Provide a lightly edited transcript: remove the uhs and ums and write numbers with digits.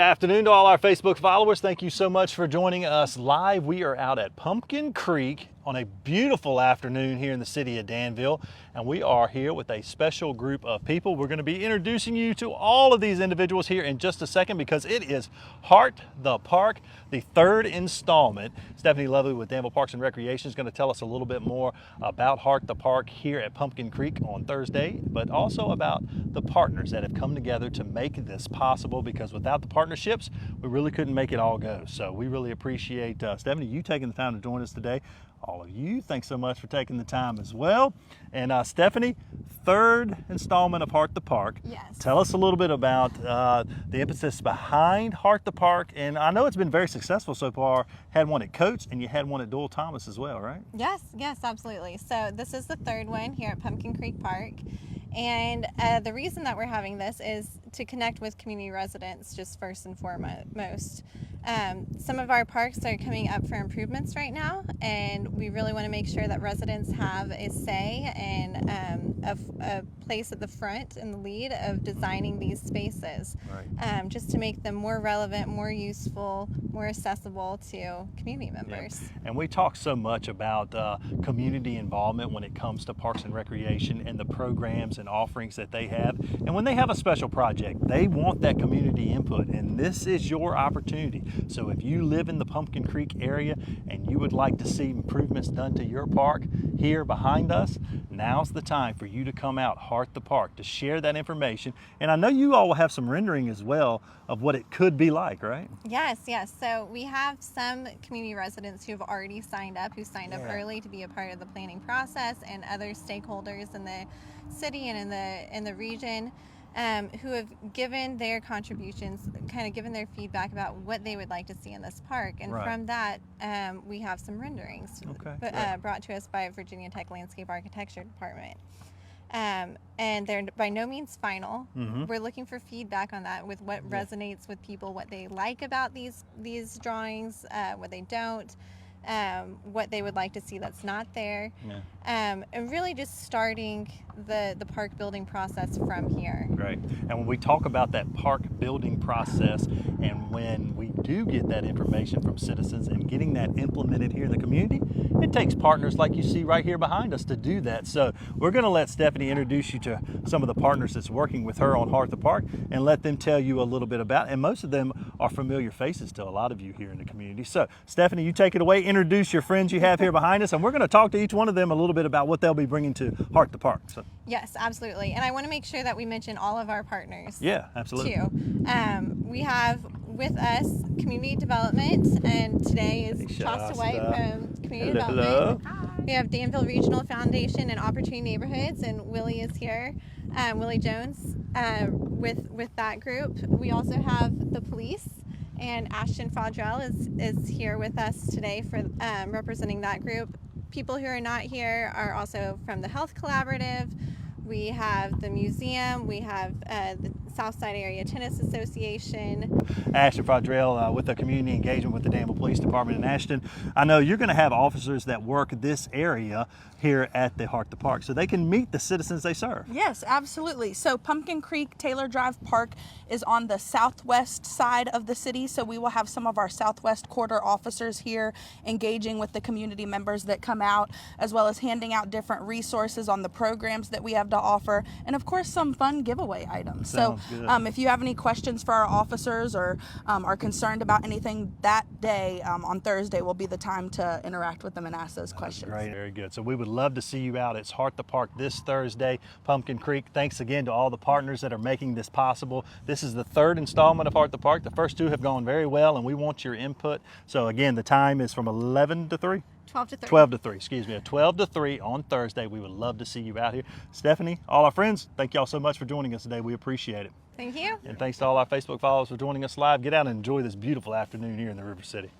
Good afternoon to all our Facebook followers. Thank you so much for joining us live. We are out at Pumpkin Creek on a beautiful afternoon here in the city of Danville, and we are here with a special group of people. We're going to be introducing you to all of these individuals here in just a second because it is Heart the Park, the third installment. Stephanie Lovely with Danville Parks and Recreation is going to tell us a little bit more about Heart the Park here at Pumpkin Creek on Thursday, but also about the partners that have come together to make this possible, because without the partnerships, we really couldn't make it all go. So we really appreciate Stephanie, you taking the time to join us today. All of you, thanks so much for taking the time as well. And Stephanie, third installment of Heart the Park. Yes. Tell us a little bit about the impetus behind Heart the Park. And I know it's been very successful so far. Had one at Coates and you had one at Doyle Thomas as well, right? Yes, absolutely. So this is the third one here at Pumpkin Creek Park. And the reason that we're having this is to connect with community residents, just first and foremost. Some of our parks are coming up for improvements right now, and we really want to make sure that residents have a say and a place at the front and the lead of designing these spaces, right. Just to make them more relevant, more useful, more accessible to community members. Yeah. And we talk so much about community involvement when it comes to Parks and Recreation and the programs and offerings that they have. And when they have a special project, they want that community input, and this is your opportunity. So if you live in the Pumpkin Creek area and you would like to see improvements done to your park here behind us, now's the time for you to come out, Heart the Park, to share that information. And I know you all will have some rendering as well of what it could be like, right? Yes. So we have some community residents who have already signed up, who signed up early to be a part of the planning process, and other stakeholders in the city and in the region who have given their contributions, kind of given their feedback about what they would like to see in this park. And right. From that, we have some renderings brought to us by Virginia Tech Landscape Architecture Department. And they're by no means final. Mm-hmm. We're looking for feedback on that, with what resonates with people, what they like about these drawings, what they don't, what they would like to see that's not there, and really just starting the park building process from here. Right. And when we talk about that park building process, and when we do get that information from citizens and getting that implemented here in the community, it takes partners like you see right here behind us to do that. So we're going to let Stephanie introduce you to some of the partners that's working with her on Heart the Park and let them tell you a little bit about it. And most of them are familiar faces to a lot of you here in the community. So Stephanie, you take it away, introduce your friends you have here behind us, and we're going to talk to each one of them a little bit about what they'll be bringing to Heart the Park. So. Yes, absolutely. And I want to make sure that we mention all of our partners. Yeah, absolutely. Too. We have with us Community Development, and today is Shasta White from Community Development. Hello. We have Danville Regional Foundation and Opportunity Neighborhoods, and Willie is here, Willie Jones with that group. We also have the police, and Ashton Fodrell is here with us today for representing that group. People who are not here are also from the Health Collaborative. We have the museum, we have the Southside Area Tennis Association. Ashton Fodrell with the community engagement with the Danville Police Department in Ashton. I know you're going to have officers that work this area here at the Heart the Park so they can meet the citizens they serve. Yes, absolutely. So Pumpkin Creek Taylor Drive Park is on the southwest side of the city, so we will have some of our southwest quarter officers here engaging with the community members that come out, as well as handing out different resources on the programs that we have to offer, and of course some fun giveaway items. Sounds good. If you have any questions for our officers or are concerned about anything, that day on Thursday will be the time to interact with them and ask those questions. Great, very good. So we would love to see you out. It's Heart the Park this Thursday, Pumpkin Creek. Thanks again to all the partners that are making this possible. This is the third installment of Heart the Park. The first two have gone very well, and we want your input. So again, the time is from 11 to 3? 12 to 3. 12 to 3, excuse me. 12 to 3 on Thursday. We would love to see you out here. Stephanie, all our friends, thank y'all so much for joining us today. We appreciate it. Thank you. And thanks to all our Facebook followers for joining us live. Get out and enjoy this beautiful afternoon here in the River City.